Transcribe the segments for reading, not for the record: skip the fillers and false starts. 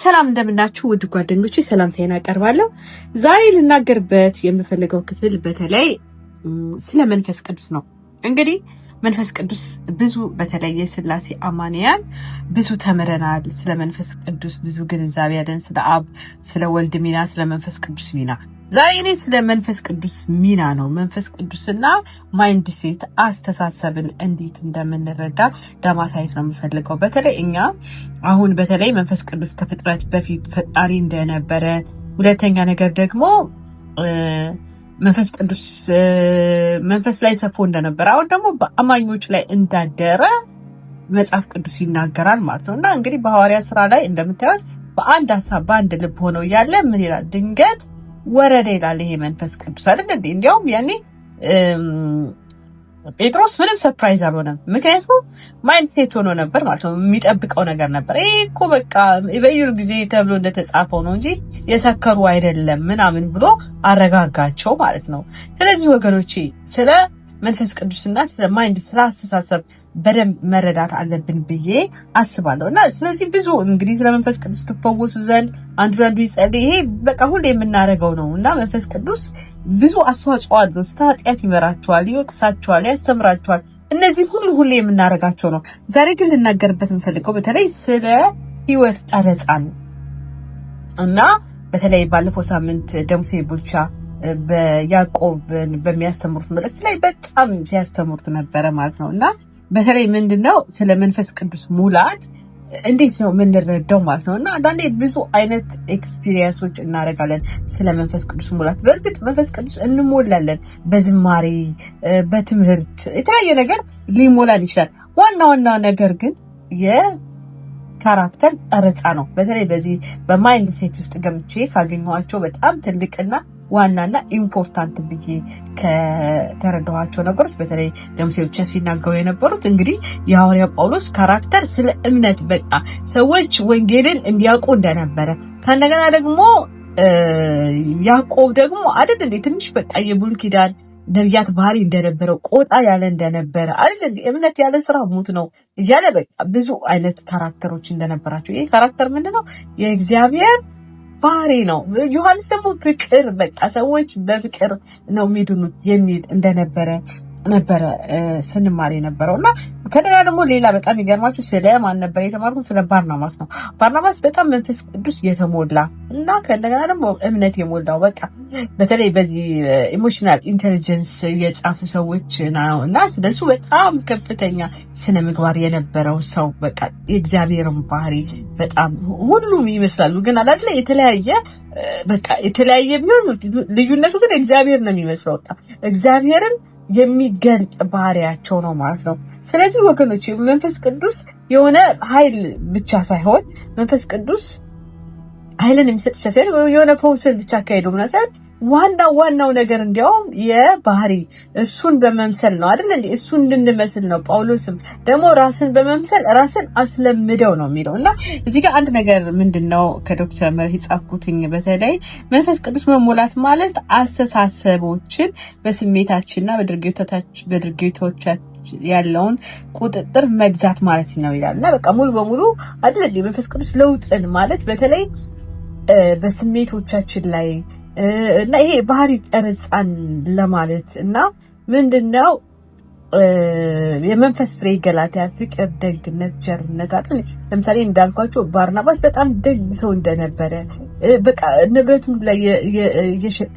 ሰላም እንደምናችሁ ውድ ጓደኞቼ፣ ሰላምታዬን አቀርባለሁ። ዛሬ ልናገርበት የምፈልገው ክፍል በተለይ ስለ መንፈስ ቅዱስ ነው። እንግዲህ መንፈስ ቅዱስ ብዙ በተለይ የሥላሴ አማንያን ብዙ ተምረናል። ስለ መንፈስ ቅዱስ ብዙ ግንዛቤ ያለን፣ ስለ አብ፣ ስለ ወልድ ሚና፣ ስለ መንፈስ ቅዱስ ሚና። ዛሬ እኔ ስለ መንፈስ ቅዱስ ሚና ነው። መንፈስ ቅዱስና ማይንድ ሴት አስተሳሰብን እንዴት እንደምንረዳ ለማሳየት ነው የምፈልገው። በተለይ እኛ አሁን በተለይ መንፈስ ቅዱስ ከፍጥረት በፊት ፈጣሪ እንደነበረ፣ ሁለተኛ ነገር ደግሞ መንፈስ ቅዱስ መንፈስ ላይ ሰፎ እንደነበረ፣ አሁን ደግሞ በአማኞች ላይ እንዳደረ መጽሐፍ ቅዱስ ይናገራል ማለት ነው። እና እንግዲህ በሐዋርያት ስራ ላይ እንደምታዩት በአንድ ሀሳብ በአንድ ልብ ሆነው እያለ ምን ይላል? ድንገት ወረደ ይላል። ይሄ መንፈስ ቅዱስ አይደል እንዴ? እንዲያውም ያኔ ጴጥሮስ ምንም ሰርፕራይዝ አልሆነም። ምክንያቱም ማይንድ ሴት ሆኖ ነበር ማለት ነው። የሚጠብቀው ነገር ነበር። ይሄ እኮ በቃ በዩር ጊዜ ተብሎ እንደተጻፈው ነው እንጂ የሰከሩ አይደለም ምናምን ብሎ አረጋጋቸው ማለት ነው። ስለዚህ ወገኖቼ ስለ መንፈስ ቅዱስና ስለ ማይንድ ስለ አስተሳሰብ በደንብ መረዳት አለብን ብዬ አስባለሁ። እና ስለዚህ ብዙ እንግዲህ ስለ መንፈስ ቅዱስ ትፈወሱ ዘንድ አንዱ ይጸልይ፣ ይሄ በቃ ሁሌ የምናደርገው ነው። እና መንፈስ ቅዱስ ብዙ አስተዋጽኦ አለው። ስለ ኃጢአት ይመራቸዋል፣ ይወቅሳቸዋል፣ ያስተምራቸዋል። እነዚህ ሁሉ የምናደርጋቸው ነው። ዛሬ ግን ልናገርበት የምፈልገው በተለይ ስለ ህይወት ቀረጻ ነው። እና በተለይ ባለፈው ሳምንት ደሙሴ ቡልቻ በያዕቆብን በሚያስተምሩት መልእክት ላይ በጣም ሲያስተምሩት ነበረ ማለት ነው። እና በተለይ ምንድነው ስለ መንፈስ ቅዱስ ሙላት እንዴት ነው የምንረዳው ማለት ነው። እና አንዳንዴ ብዙ አይነት ኤክስፒሪየንሶች እናደርጋለን ስለ መንፈስ ቅዱስ ሙላት። በእርግጥ መንፈስ ቅዱስ እንሞላለን፣ በዝማሬ በትምህርት የተለያየ ነገር ሊሞላን ይችላል። ዋና ነገር ግን የካራክተር ቀረጻ ነው። በተለይ በዚህ በማይንድ ሴት ውስጥ ገብቼ ካገኘኋቸው በጣም ትልቅና ዋናና ኢምፖርታንት ብዬ ከተረዳኋቸው ነገሮች በተለይ ደሙሴ ብቻ ሲናገሩ የነበሩት እንግዲህ የሐዋርያ ጳውሎስ ካራክተር ስለ እምነት በቃ ሰዎች ወንጌልን እንዲያውቁ እንደነበረ፣ ከእንደገና ደግሞ ያዕቆብ ደግሞ አይደል እንዴ ትንሽ በቃ የብሉይ ኪዳን ነቢያት ባህሪ እንደነበረው ቆጣ ያለ እንደነበረ አይደል እንዴ እምነት ያለ ስራ ሙት ነው እያለ በቃ ብዙ አይነት ካራክተሮች እንደነበራቸው። ይሄ ካራክተር ምንድነው? የእግዚአብሔር ባህሪ ነው። ዮሐንስ ደግሞ ፍቅር በቃ ሰዎች በፍቅር ነው የሚድኑት የሚል እንደነበረ ስንማር የነበረው። እና ከደና ደግሞ ሌላ በጣም ይገርማችሁ ስለ ማን ነበር የተማርኩት? ስለ ባርናባስ ነው። ባርናባስ በጣም መንፈስ ቅዱስ የተሞላ እና ከእንደገና ደግሞ እምነት የሞላው በቃ በተለይ በዚህ ኢሞሽናል ኢንቴሊጀንስ የጻፉ ሰዎች ነው። እና ስለሱ በጣም ከፍተኛ ስነ ምግባር የነበረው ሰው በቃ የእግዚአብሔርን ባህሪ በጣም ሁሉም ይመስላሉ፣ ግን አይደለ የተለያየ ቢሆን ልዩነቱ ግን እግዚአብሔር ነው የሚመስለው። በቃ እግዚአብሔርን የሚገልጥ ባህሪያቸው ነው ማለት ነው። ስለዚህ ወገኖች መንፈስ ቅዱስ የሆነ ኃይል ብቻ ሳይሆን መንፈስ ቅዱስ ኃይልን የሚሰጥ ብቻ ሳይሆን የሆነ ፈውስን ብቻ አካሄዱ ምናምን ሳይሆን ዋናው ነገር እንዲያውም የባህሪ እሱን በመምሰል ነው አይደል እንዴ? እሱን እንድንመስል ነው። ጳውሎስም ደግሞ ራስን በመምሰል ራስን አስለምደው ነው የሚለው። እና እዚህ ጋር አንድ ነገር ምንድነው ከዶክተር መርህ ጻፍኩትኝ። በተለይ መንፈስ ቅዱስ መሞላት ማለት አስተሳሰቦችን በስሜታችንና በድርጊቶቻችን ያለውን ቁጥጥር መግዛት ማለት ነው ይላል። እና በቃ ሙሉ በሙሉ አይደል እንዴ መንፈስ ቅዱስ ለውጥን ማለት በተለይ በስሜቶቻችን ላይ እና ይሄ ባህሪ ቀረጻን ለማለት እና ምንድነው የመንፈስ ፍሬ ገላትያ ፍቅር፣ ደግነት፣ ቸርነት አይደል። ለምሳሌ እንዳልኳቸው ባርናባስ በጣም ደግ ሰው እንደነበረ በቃ ንብረቱን ላይ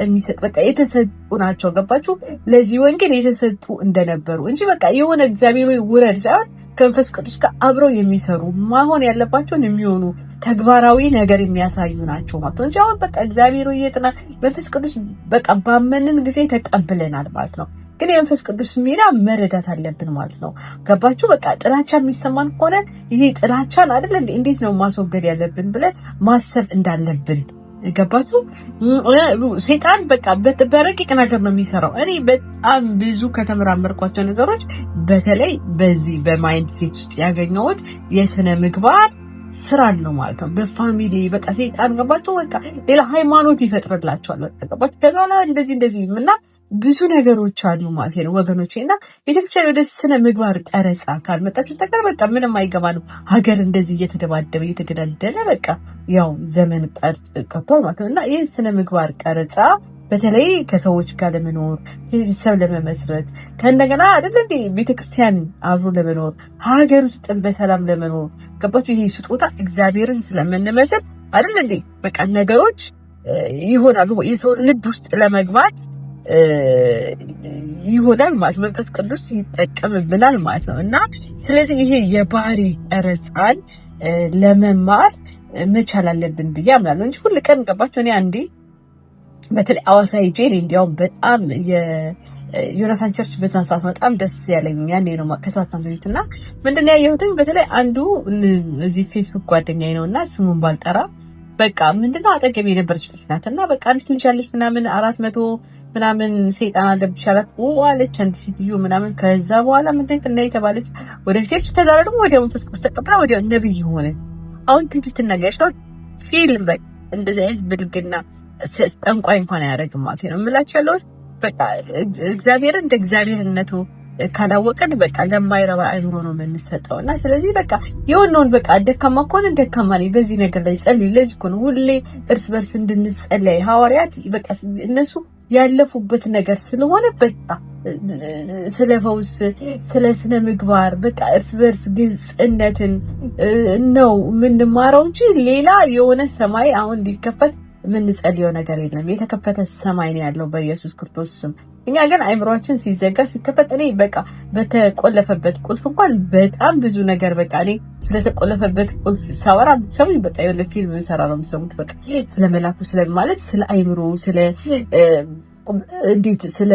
የሚሰጥ በቃ የተሰጡ ናቸው። ገባችሁ? ለዚህ ወንጌል የተሰጡ እንደነበሩ እንጂ በቃ የሆነ እግዚአብሔር ውረድ ሳይሆን ከመንፈስ ቅዱስ ጋር አብረው የሚሰሩ መሆን ያለባቸውን የሚሆኑ ተግባራዊ ነገር የሚያሳዩ ናቸው ማለት ነው እንጂ አሁን በቃ እግዚአብሔር የጥና መንፈስ ቅዱስ በቃ ባመንን ጊዜ ተቀብለናል ማለት ነው። ግን የመንፈስ ቅዱስ ሚና መረዳት አለብን ማለት ነው። ገባችሁ? በቃ ጥላቻ የሚሰማን ከሆነ ይሄ ጥላቻን አይደል እንዴት ነው ማስወገድ ያለብን ብለን ማሰብ እንዳለብን ገባችሁ? ሰይጣን በቃ በረቂቅ ነገር ነው የሚሰራው። እኔ በጣም ብዙ ከተመራመርኳቸው ነገሮች በተለይ በዚህ በማይንድ ሴት ውስጥ ያገኘሁት የስነ ምግባር ስራን ነው ማለት ነው። በፋሚሊ በቃ ሰይጣን ገባቸው በቃ ሌላ ሃይማኖት ይፈጥርላቸዋል። በቃ ገባቸው ከዛ ላይ እንደዚህ እና ብዙ ነገሮች አሉ ማለት ነው ወገኖቼ። እና ቤተክርስቲያን ወደ ስነ ምግባር ቀረጻ ካልመጣች በስተቀር በቃ ምንም አይገባንም። ሀገር እንደዚህ እየተደባደበ እየተገዳደለ በቃ ያው ዘመን ቀርቷል ማለት ነው። እና ይህ ስነ ምግባር ቀረጻ በተለይ ከሰዎች ጋር ለመኖር ቤተሰብ ለመመስረት ከእንደገና አይደል እንዴ ቤተክርስቲያን አብሮ ለመኖር ሀገር ውስጥ በሰላም ለመኖር ገባችሁ? ይሄ ስጦታ እግዚአብሔርን ስለምንመስል አይደል እንዴ በቃ ነገሮች ይሆናሉ። የሰው ልብ ውስጥ ለመግባት ይሆናል ማለት መንፈስ ቅዱስ ይጠቀምብናል ማለት ነው። እና ስለዚህ ይሄ የባህሪ ቀረጻን ለመማር መቻል አለብን ብዬ አምናለሁ እንጂ ሁሉ ቀን ገባችሁ እኔ አንዴ በተለይ አዋሳ ሄጄ እንዲያውም በጣም የዮናታን ቸርች በዛን ሰዓት በጣም ደስ ያለኝ ያኔ ነው ከሰዓት በፊት እና ምንድነው ያየሁትኝ በተለይ አንዱ እዚህ ፌስቡክ ጓደኛዬ ነውና ስሙን ባልጠራ በቃ ምንድነው አጠገቤ የነበረች ልጅ ናት እና በቃ አንዲት ልጅ አለች ምናምን 400 ምናምን ሰይጣን አለብሽ አላት አለች አንድ ሴትዮ ምናምን ከዛ በኋላ ምንድነው እና የተባለች ወደ ፊት ከዛ ደግሞ ወዲያው መንፈስ ቅዱስ ተቀብላ ወዲያው ነብይ ሆነ። አሁን ትንቢት ትናገርሽ ነው ፊልም በቃ እንደዚህ አይነት ብልግና ጠንቋይ እንኳን አያደርግም ማለት ነው የምላችሁ ያለሁት። በቃ እግዚአብሔርን እንደ እግዚአብሔርነቱ ካላወቀን በቃ ለማይረባ አይምሮ ነው የምንሰጠው። እና ስለዚህ በቃ የሆነውን በቃ ደካማ ከሆነ ደካማ ነኝ በዚህ ነገር ላይ ጸልዩ። ለዚህ እኮ ነው ሁሌ እርስ በርስ እንድንጸለይ ሐዋርያት በቃ እነሱ ያለፉበት ነገር ስለሆነ በቃ ስለ ፈውስ ስለ ስነ ምግባር በቃ እርስ በርስ ግልጽነትን ነው የምንማረው እንጂ ሌላ የሆነ ሰማይ አሁን ሊከፈት የምንጸልየው ነገር የለም። የተከፈተ ሰማይ ነው ያለው በኢየሱስ ክርስቶስ ስም። እኛ ግን አይምሮአችን ሲዘጋ ሲከፈት እኔ በቃ በተቆለፈበት ቁልፍ እንኳን በጣም ብዙ ነገር በቃ እኔ ስለተቆለፈበት ቁልፍ ሳወራ ብትሰሙኝ በቃ የሆነ ፊልም ሰራ ነው የምትሰሙት። በቃ ስለ መላኩ ስለ ማለት ስለ አይምሮ ስለ እንዴት ስለ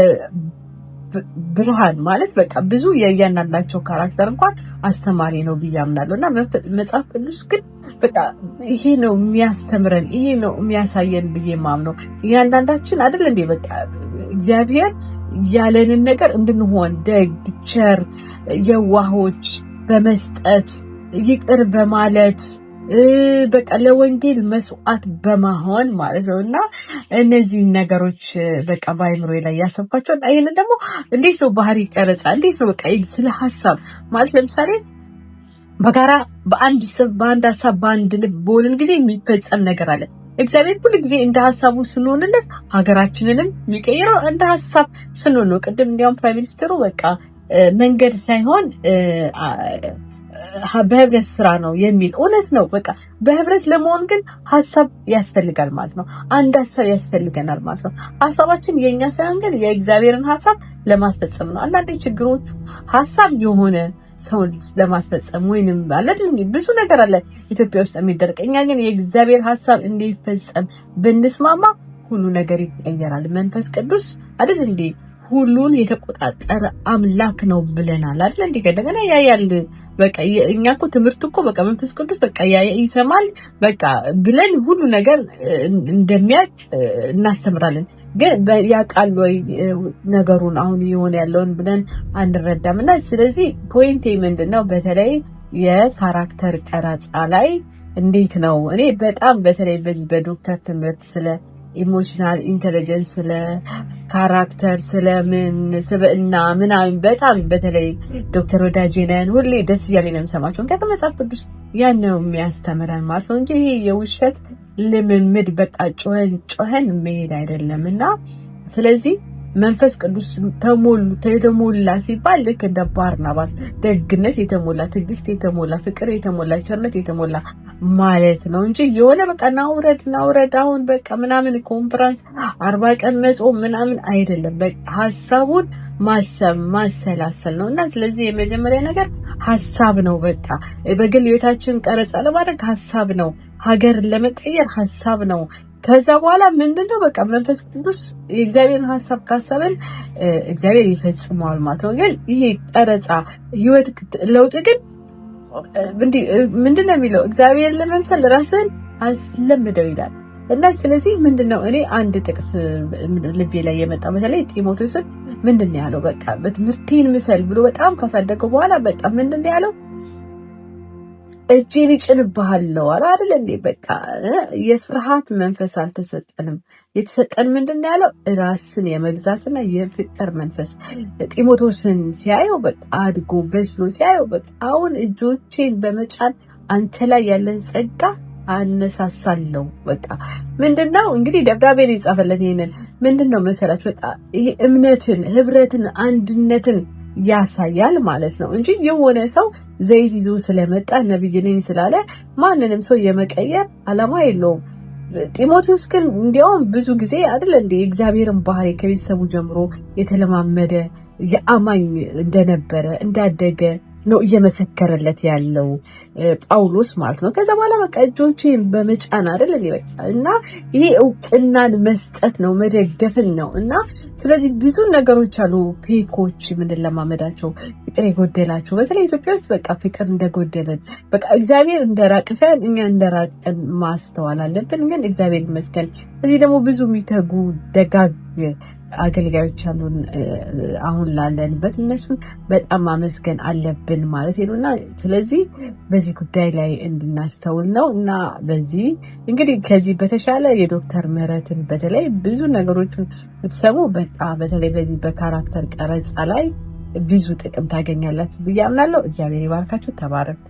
ብርሃን ማለት በቃ ብዙ የእያንዳንዳቸው ካራክተር እንኳን አስተማሪ ነው ብዬ አምናለሁ። እና መጽሐፍ ቅዱስ ግን በቃ ይሄ ነው የሚያስተምረን ይሄ ነው የሚያሳየን ብዬ ማምነው። እያንዳንዳችን አይደል እንዴ በቃ እግዚአብሔር ያለንን ነገር እንድንሆን ደግ፣ ቸር፣ የዋሆች በመስጠት ይቅር በማለት በቃ ለወንጌል መስዋዕት በመሆን ማለት ነው። እና እነዚህ ነገሮች በቃ በአይምሮ ላይ ያሰብኳቸው እና ይሄንን ደግሞ እንዴት ነው ባህሪ ቀረጻ እንዴት ነው በቃ ስለ ሐሳብ ማለት ለምሳሌ በጋራ በአንድ ሐሳብ በአንድ ልብ በሆነን ጊዜ የሚፈጸም ነገር አለ። እግዚአብሔር ሁሉ ጊዜ እንደ ሐሳቡ ስንሆንለት ሀገራችንንም የሚቀይረው እንደ ሐሳብ ስንሆን ነው። ቅድም እንዲያውም ፕራይም ሚኒስትሩ በቃ መንገድ ሳይሆን በህብረት ስራ ነው የሚል እውነት ነው። በቃ በህብረት ለመሆን ግን ሐሳብ ያስፈልጋል ማለት ነው። አንድ ሐሳብ ያስፈልገናል ማለት ነው። ሐሳባችን የኛ ሳይሆን ግን የእግዚአብሔርን ሐሳብ ለማስፈጸም ነው። አንዳንዴ ችግሮቹ ሐሳብ የሆነ ሰው ለማስፈጸም ወይንም አይደል ብዙ ነገር አለ ኢትዮጵያ ውስጥ የሚደረግ። እኛ ግን የእግዚአብሔር ሐሳብ እንዲፈጸም ብንስማማ ሁሉ ነገር ይቀየራል። መንፈስ ቅዱስ አይደል እንዴ ሁሉን የተቆጣጠረ አምላክ ነው ብለናል አይደል እንዴ እንደገና ያያል። በቃ እኛ እኮ ትምህርት እኮ በቃ መንፈስ ቅዱስ በቃ ይሰማል በቃ ብለን ሁሉ ነገር እንደሚያውቅ እናስተምራለን። ግን ያውቃል ወይ ነገሩን አሁን የሆነ ያለውን ብለን አንረዳም። እና ስለዚህ ፖይንቴ ምንድነው በተለይ የካራክተር ቀረጻ ላይ እንዴት ነው እኔ በጣም በተለይ በዚህ በዶክተር ትምህርት ስለ ኢሞሽናል ኢንተለጀንስ ስለ ካራክተር ስለ ምን ስብዕና ምናምን በጣም በተለይ ዶክተር ወዳጄነን ሁሌ ደስ እያለኝ ነው የምሰማቸው። ከመጽሐፍ ቅዱስ ያን ነው የሚያስተምረን ማለት ነው እንጂ ይሄ የውሸት ልምምድ በቃ ጮኸን መሄድ አይደለም። እና ስለዚህ መንፈስ ቅዱስ የተሞላ ሲባል ልክ እንደ ባርናባስ ደግነት የተሞላ ትዕግስት የተሞላ ፍቅር የተሞላ ቸርነት የተሞላ ማለት ነው እንጂ የሆነ በቃ ናውረድ አሁን በቃ ምናምን ኮንፈረንስ 40 ቀን መጾም ምናምን አይደለም። በቃ ሐሳቡን ማሰብ ማሰላሰል ነው። እና ስለዚህ የመጀመሪያ ነገር ሐሳብ ነው። በቃ በግል ህይወታችን ቀረጻ ለማድረግ ሐሳብ ነው። ሀገር ለመቀየር ሐሳብ ነው። ከዛ በኋላ ምንድነው በቃ መንፈስ ቅዱስ የእግዚአብሔርን ሐሳብ ካሰበን እግዚአብሔር ይፈጽመዋል ማለት ነው። ግን ይሄ ቀረጻ ህይወት ለውጥ ግን ምንድነው የሚለው እግዚአብሔር ለመምሰል ራስን አስለምደው ይላል። እና ስለዚህ ምንድነው እኔ አንድ ጥቅስ ልቤ ላይ የመጣ በተለይ ጢሞቴዎስን ምንድነው ያለው በቃ በትምህርቴን ምሰል ብሎ በጣም ካሳደገው በኋላ በቃ ምንድነው ያለው እጄን ይጭንብሃለሁ አለ አይደል እንዴ? በቃ የፍርሃት መንፈስ አልተሰጠንም። የተሰጠን ምንድን ያለው ራስን የመግዛትና የፍቅር መንፈስ። ጢሞቴዎስን ሲያየው በቃ አድጎ በስሎ ሲያየው በቃ አሁን እጆቼን በመጫን አንተ ላይ ያለን ጸጋ አነሳሳለሁ። በቃ ምንድነው እንግዲህ ደብዳቤን የጻፈለት ይሄንን ምንድነው መሰላችሁ? በቃ ይሄ እምነትን፣ ህብረትን፣ አንድነትን ያሳያል ማለት ነው እንጂ የሆነ ሰው ዘይት ይዞ ስለመጣ ነብይ ነኝ ስላለ ማንንም ሰው የመቀየር አላማ የለውም። ጢሞቴዎስ ግን እንዲያውም ብዙ ጊዜ አይደል እንደ እግዚአብሔርን ባህሪ ከቤተሰቡ ጀምሮ የተለማመደ የአማኝ እንደነበረ እንዳደገ ነው እየመሰከረለት ያለው ጳውሎስ ማለት ነው። ከዛ በኋላ በቃ እጆቼን በመጫን አይደል እንዴ በቃ እና ይሄ እውቅናን መስጠት ነው፣ መደገፍን ነው። እና ስለዚህ ብዙ ነገሮች አሉ ፌኮች ምንለማመዳቸው ፍቅር የጎደላቸው በተለይ ኢትዮጵያ ውስጥ በቃ ፍቅር እንደጎደለን በቃ እግዚአብሔር እንደራቀ ሳይሆን እኛ እንደራቀን ማስተዋል አለብን። ግን እግዚአብሔር ይመስገን እዚህ ደግሞ ብዙ የሚተጉ ደጋግ አገልጋዮች አሉን አሁን ላለንበት እነሱን በጣም ማመስገን አለብን ማለት ነውና ስለዚህ በዚህ ጉዳይ ላይ እንድናስተውል ነው። እና በዚህ እንግዲህ ከዚህ በተሻለ የዶክተር ምህረትን በተለይ ብዙ ነገሮችን ብትሰሙ በጣም በተለይ በዚህ በካራክተር ቀረጻ ላይ ብዙ ጥቅም ታገኛላችሁ ብዬ አምናለሁ። እግዚአብሔር ይባርካችሁ። ተባረክ።